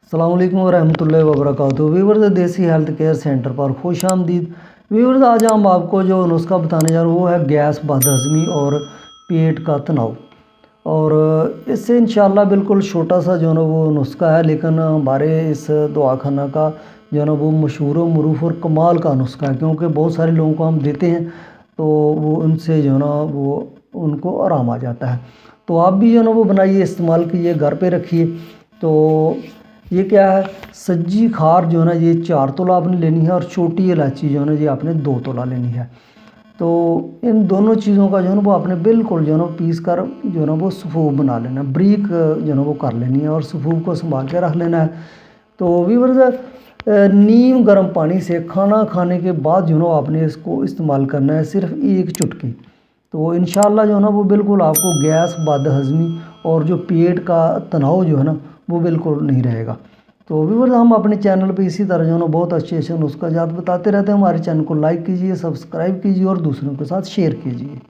अस्सलाम वालेकुम वरहमतुल्लाहि वबरकातुहू। व्यूअर्स, देसी हेल्थ केयर सेंटर पर खुश आमदीद। व्यूअर्स, आज हम आपको जो नुस्खा बताने जा रहे हैं वो है गैस, बदहज़मी और पेट का तनाव। और इससे इंशाल्लाह बिल्कुल छोटा सा जो है ना वो नुस्खा है, लेकिन हमारे इस दवाखाना का जो है ना वो मशहूर व मरूफ और कमाल का नुस्खा है, क्योंकि बहुत सारे लोगों को हम देते हैं तो वो उनसे जो है ना वो उनको आराम आ जाता है। तो आप भी जो है ना वो बनाइए, इस्तेमाल कीजिए, घर पे रखिए। तो ये क्या है, सज्जी खार जो है ना ये 4 तोला आपने लेनी है, और छोटी इलायची जो है ना ये आपने 2 तोला लेनी है। तो इन दोनों चीज़ों का जो है ना वो आपने बिल्कुल जो है ना पीस कर जो है ना वो सफ़ूफ बना लेना, ब्रीक जो है ना वो कर लेनी है, और सफ़ूफ को संभाल के रख लेना है। तो व्यूअर्स, नीम गर्म पानी से खाना खाने के बाद जो है ना आपने इसको इस्तेमाल करना है, सिर्फ 1 चुटकी। तो इंशाल्लाह जो है ना वो बिल्कुल आपको गैस, बदहज़मी और जो पेट का तनाव जो है ना वो बिल्कुल नहीं रहेगा। तो व्यूअर्स, हम अपने चैनल पे इसी तरह जो है ना बहुत अच्छे अच्छे नुस्खा जात बताते रहते हैं। हमारे चैनल को लाइक कीजिए, सब्सक्राइब कीजिए और दूसरों के साथ शेयर कीजिए।